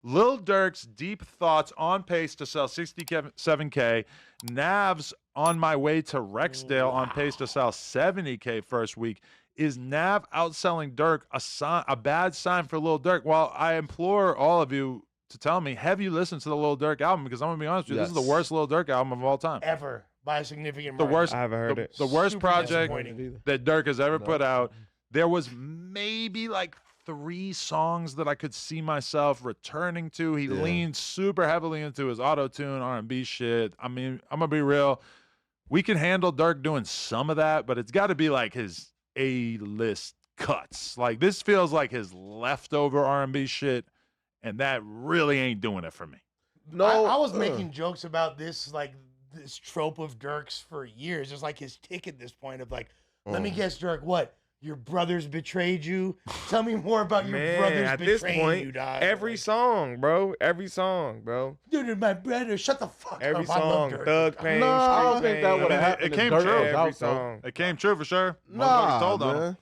Lil Durk's Deep Thoughts on pace to sell 67K. Nav's On My Way to Rexdale on pace to sell 70K first week. Is Nav outselling Durk a bad sign for Lil Durk? Well, I implore all of you to tell me, have you listened to the Lil Durk album? Because I'm going to be honest with you, this is the worst Lil Durk album of all time. Ever. By a significant The margin. worst. I haven't heard it. The worst Super project disappointing. that Durk has ever put out. There was maybe like 3 songs that I could see myself returning to. He leaned super heavily into his auto-tune R&B shit. I mean, I'm gonna be real. We can handle Durk doing some of that, but it's got to be like his A-list cuts. Like this feels like his leftover R&B shit, and that really ain't doing it for me. No, I was making jokes about this, like this trope of Durk's for years. It's like his tick at this point of like, let me guess, Durk, what? Your brothers betrayed you? Tell me more about your brothers at this betraying point, you, dog. every song, bro. Every song, bro. Dude, my brother, shut the fuck Every up. I love song, Durk. Thug Pain, No, I Street don't think that Pain. would have I mean, happened. it if came Durk true. was Every out, though. song. It came true for sure. Motherfuckers Nah, told on him. man.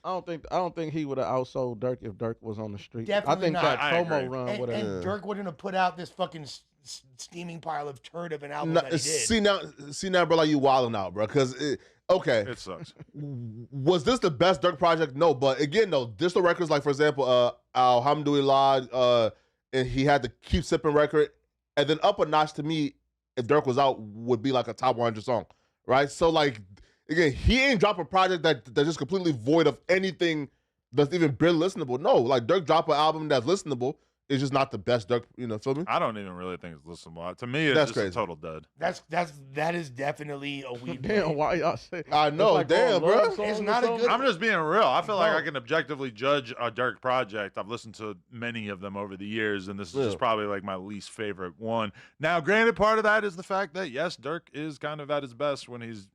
I don't think he would have outsold Durk if Durk was on the street. Definitely I think not. that I promo agree. run would And have. Durk wouldn't have put out this fucking steaming pile of turd of an album that he did. See now, bro, like you wilding out, bro. Because okay, It sucks. was this the best Durk project? No, but again, though, digital records, like for example, Alhamdulillah, and he had the Keep Sipping record, and then Up a Notch to me, if Durk was out, would be like a top 100 song, right? So like, again, he ain't drop a project that's just completely void of anything that's even barely listenable. No, like Durk drop an album that's listenable. It's just not the best Durk, feel me? I don't even really think it's listenable. To me, it's That's just crazy. a total dud. That is definitely a weed. Damn, play. why y'all say? I know, like damn, all love bro. songs It's or not a something. good- I'm just being real. I feel like Bro. I can objectively judge a Durk project. I've listened to many of them over the years, and this is Yeah. just probably like my least favorite one. Now, granted, part of that is the fact that, yes, Durk is kind of at his best when he's,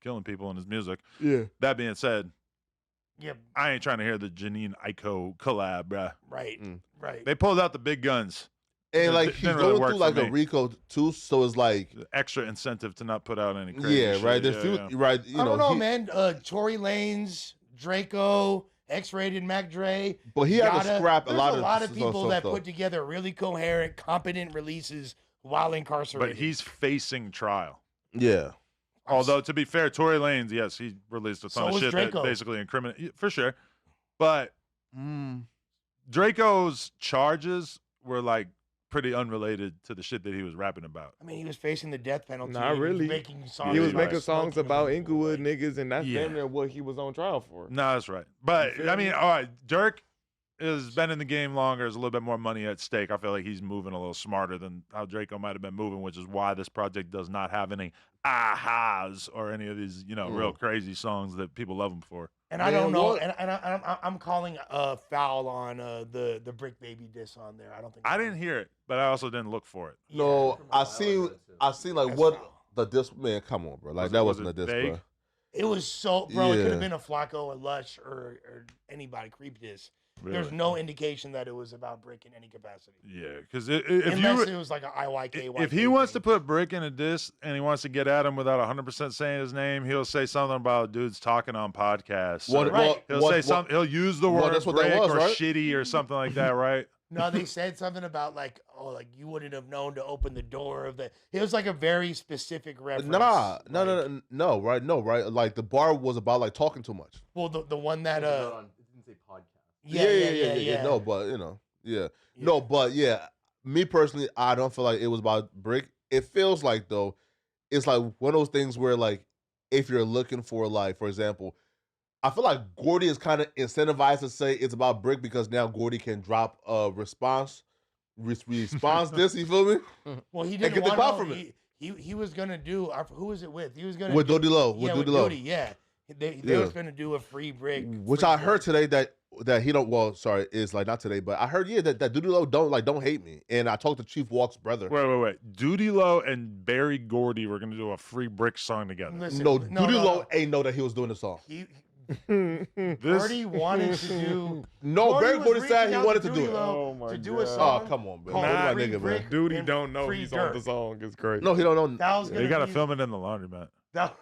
killing people in his music. Yeah. That being said, Yeah, I ain't trying to hear the Janine Aiko collab, bruh. right, Mm. right. They pulled out the big guns. And It like didn't he's really going work through for like a me. Rico too, so it's like Extra incentive to not put out any crazy yeah, shit. right. There's Yeah, few, yeah. right. I don't know, man. Tory Lanez, Draco, X-Rated Mac Dre. But he had to Yada. scrap a There's lot of people stuff, that though. put together really coherent, competent releases while incarcerated. But he's facing trial. Yeah. Although, to be fair, Tory Lanez, yes, he released a ton So of was shit Draco. that basically incriminate for sure. But Draco's charges were like pretty unrelated to the shit that he was rapping about. I mean, he was facing the death penalty. Not and he was really. making songs. He was Right. making about songs smoking about and Inglewood like- niggas, and that's Yeah. damn near what he was on trial for. No, that's right. But You feel I mean, me? all right, Durk has been in the game longer. There's a little bit more money at stake. I feel like he's moving a little smarter than how Draco might have been moving, which is why this project does not have any ahas or any of these, real crazy songs that people love him for. And I don't know. what- And I'm calling foul on the Brick Baby diss on there. I don't think I didn't hear it, but I also didn't look for it. No, I seen like That's what foul. the disc. Man, come on, bro. Like Was it- that was wasn't a it disc, vague? bro. It was so, bro. It could Yeah. have been a Flacco, or Lush, or anybody creep diss. Really. There's no indication that it was about Brick in any capacity. Yeah, because Unless it was like an IYK. if he wants to put Brick in a diss and he wants to get at him without 100% saying his name, he'll say something about dudes talking on podcasts. What- or Right. He'll say something. He'll use the word that's what Brick that was, or right? shitty or something like that, right? No, they said something about like, oh, like you wouldn't have known to open the door of the. It was like a very specific reference. No, like- right, no, right. Like the bar was about like talking too much. Well, the one that It didn't say podcast. yeah. No, but no, but yeah. Me personally, I don't feel like it was about Brick. It feels like though, it's like one of those things where like, if you're looking for like, for example, I feel like Gordy is kind of incentivized to say it's about Brick because now Gordy can drop a response this. You feel me? Well, he And didn't get the want clout to. from it. He was gonna do. Who was it with? He was gonna With do, Dodie Low, with Yeah, Dodie with Low. Dodie, yeah. They Yeah. was gonna do a free Brick. Which free I heard Brick. today that he don't. Well, sorry, it's like not today, but I heard that Dodie Low don't hate me, and I talked to Chief Walk's brother. Wait. Duty Low and Barry Gordy were gonna do a free Brick song together. Listen, No, Dodie Low ain't know that he was doing the song. This Gordy wanted to do. No, Barry was Gordy said reaching he out wanted to Dodie do it. Low Oh my to do a God. song. Oh, come on, bro. called Nah, Free nigga, man. Brick Duty and don't know Free he's Durk. on the song. It's great. No, he don't know. That was gonna You gotta be, film it in the laundromat. That,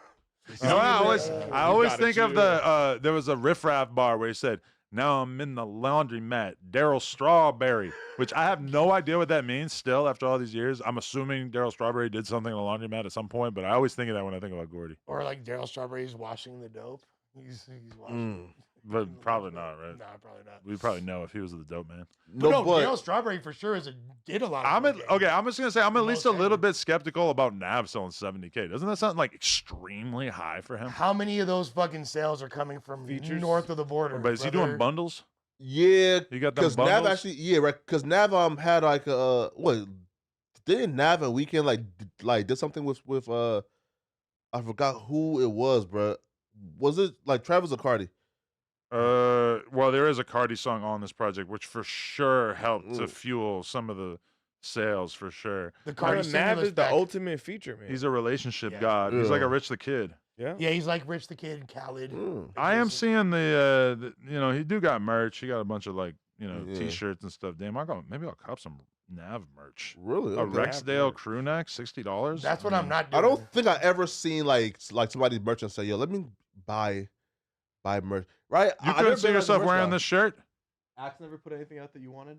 You know, I always You think gotta of the there was a Riff Raff bar where he said, Now I'm in the laundromat. Daryl Strawberry, which I have no idea what that means still after all these years. I'm assuming Daryl Strawberry did something in the laundromat at some point, but I always think of that when I think about Gordy. Or like Daryl Strawberry's washing the dope. He's washing. But probably not, right? Nah, probably not. We'd probably know if he was the dope man. But no, Daryl Strawberry for sure did a lot of Okay, I'm just gonna say I'm at least a Most little heavy. bit skeptical about Nav selling 70K. Doesn't that sound like extremely high for him? How many of those fucking sales are coming from Features? north of the border? But is he doing brother? bundles? Yeah, You got them because Nav bundles? actually, yeah, right. Because Nav had like what? Didn't Nav a weekend like did something with I forgot who it was, bro. Was it like Travis or Cardi? Well, there is a Cardi song on this project, which for sure helped to fuel some of the sales for sure. The Cardi Cardi Nav stimulus is the pack. ultimate feature, man. He's a relationship Yeah. god. He's like a Yeah. Rich the Kid. yeah. Yeah, he's like Rich the Kid, Khaled. I am seeing the he do got merch. He got a bunch of like, Yeah. t-shirts and stuff. Damn, maybe I'll cop some Nav merch. Really? A Okay. Rexdale merch. crew neck, $60. That's what I'm not doing. I don't think I ever seen like somebody's merchant say, "Yo, let me buy merch." Right? You I couldn't never see been, like, a yourself merch wearing guy. this shirt? Axe never put anything out that you wanted.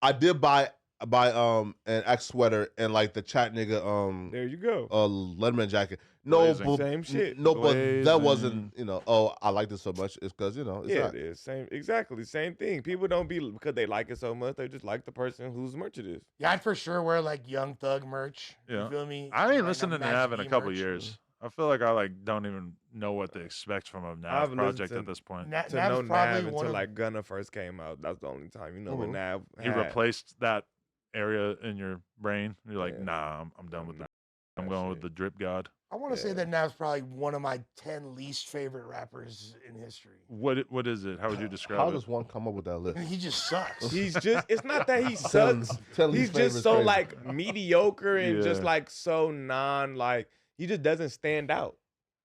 I did buy an X sweater and like the chat nigga There you go. Letterman jacket. No, Blazing. but, Same shit. No, but that Blazing. wasn't oh I like this so much. It's because it's Yeah, not. it is. Exactly same thing. People don't be because they like it so much. They just like the person whose merch it is. Yeah, I'd for sure wear like Young Thug merch. Yeah. You feel me? I ain't Like, listened to Max Nav in a B couple merch. years. I feel like I don't even know what to expect from a Nav I've listened project to- at this point. Na- To Nav's know probably Nav one until of like Gunna first came out. That's the only time you know what Mhm. Nav He had. replaced that area in your brain. You're like, Yeah. nah, I'm done with that. I'm that going with shit. the drip god. I want to say Yeah. that Nav's probably one of my 10 least favorite rappers in history. What is it? How would you describe How it? does one come up with that list? And he just sucks. He's just it's not that he Tell- sucks. tell He's his favorite just so crazy. like mediocre and just Yeah. like so like he just doesn't stand out.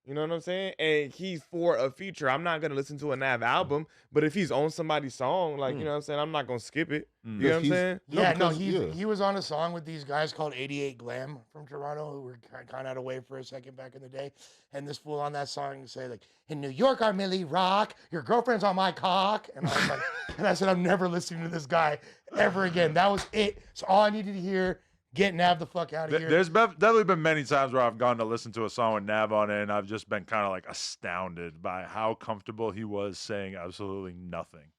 You know what I'm saying? And he's for a feature. I'm not gonna listen to a Nav album, but if he's on somebody's song, like you know what I'm saying, I'm not gonna skip it. Mm. You know what I'm He's- saying? Yeah, no, because- he was on a song with these guys called 88 Glam from Toronto who were kind of out of way for a second back in the day. And this fool on that song say like, "In New York, I Millie Rock. Your girlfriend's on my cock." And I was like, and I said, I'm never listening to this guy ever again. That was it. So all I needed to hear, get Nav the fuck out of here. There's definitely been many times where I've gone to listen to a song with Nav on it, and I've just been kind of like astounded by how comfortable he was saying absolutely nothing.